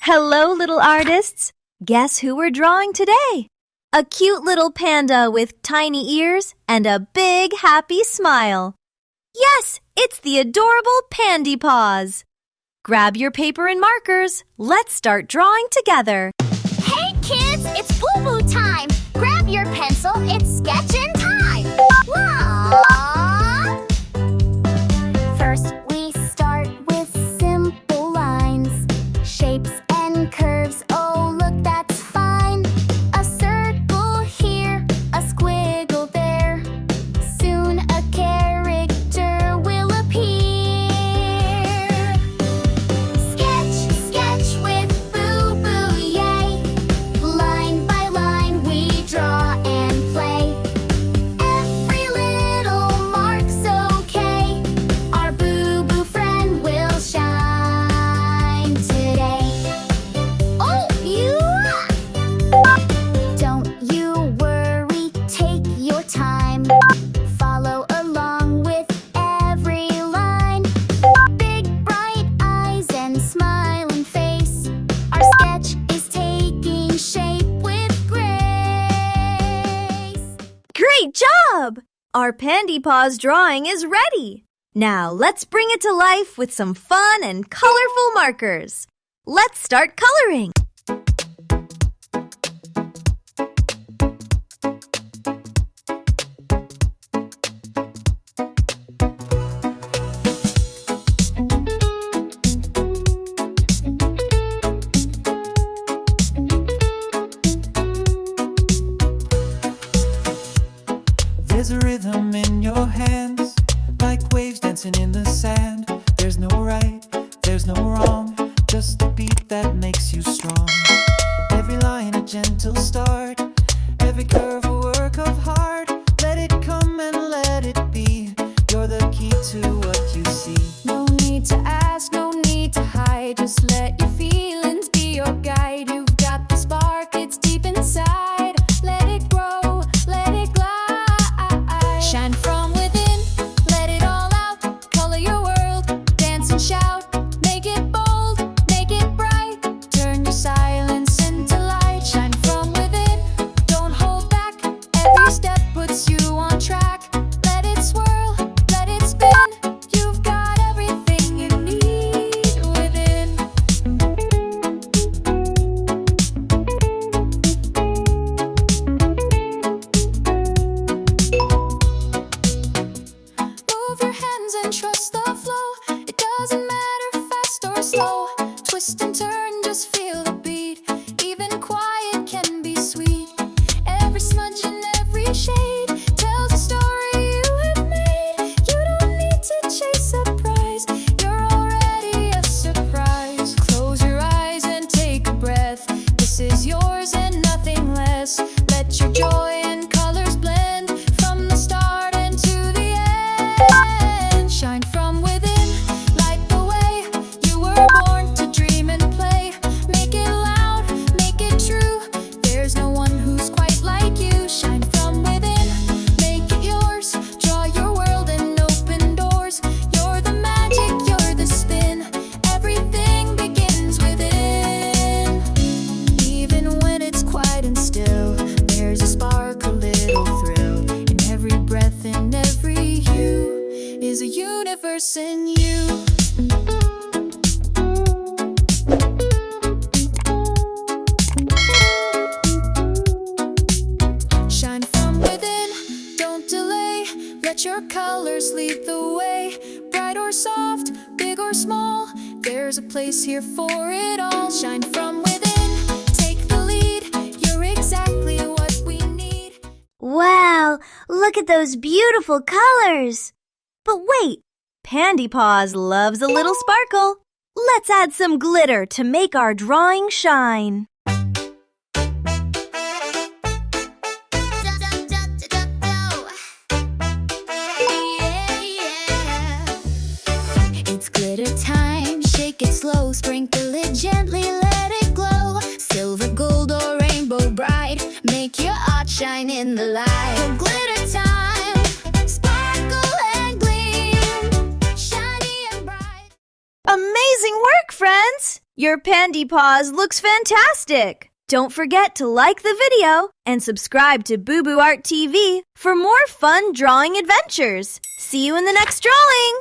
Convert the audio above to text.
Hello, little artists! Guess who we're drawing today? A cute little panda with tiny ears and a big happy smile. Yes, it's the adorable Pandy Paws. Grab your paper and markers. Let's start drawing together. Hey kids, it's BooBoo time! Grab your pencil, it's sketching time! Aww. First we start with simple lines, shapes and curves, oh look that's fine. A circle here, a squiggle there, soon a character will appear. Sketch, sketch with BooBoo, yay! Line by line we draw and play. Every little mark's okay, our BooBoo friend will shine today. Oh, you! Don't you worry, take your time. Follow along with every line. Big bright eyes and smiling face. Our sketch is taking shape with grace. Great job! Our Pandy Paws drawing is ready. Now let's bring it to life with some fun and colorful markers. Let's start coloring. There's a rhythm in your hands, like waves dancing in the sand. There's no right, there's no wrong, just a beat that makes you strong. Every line a gentle start, every curve a work of heart. Let it come and let it be, you're the key to what you see. No need to ask, no need to hide. Just let your feelings be your guide. You've got the spark, it's deep inside. Let it grow, let it glide. Shine from within, let it all out. Color your world, dance and shout. Make it bold, make it bright. Turn your silence into light. Shine from within, don't hold back. Every step puts you on track. Let it swirl, let it spin. You've got everything you need within. Move your hands and trust the flow. It doesn't matter fast or slow. Twist and turn, just feel the beat. Even quiet can be sweet. Every smudge and every shade tells a story you have made. You don't need to chase a prize, you're already a surprise. Close your eyes and take a breath. This is yours and nothing less. Let your joy and colors blend from the start and to the end. Shine from within, light the way. You were born to dream and play. Make it loud, make it true. There's no one who's quite like you. Shine from within, make it yours. Draw your world and open doors. You're the magic, you're the spin. Everything begins within. Even when it's quiet and still, there's a spark, a little thrill. In every breath, in every hue, is a universe in you. Shine from within, don't delay. Let your colors lead the way. Bright or soft, big or small, there's a place here for it all. Shine from within, take the lead. You're exactly what we need. Wow, look at those beautiful colors. But wait, Pandy Paws loves a little sparkle. Let's add some glitter to make our drawing shine. It's glitter time, shake it slow, sprinkle it gently, let it glow. Silver, gold, or rainbow bright, make your art shine in the light. Glitter time, sparkle and gleam, shiny and bright. Amazing work, friends! Your Pandy Paws looks fantastic! Don't forget to like the video and subscribe to BooBoo Art TV for more fun drawing adventures. See you in the next drawing!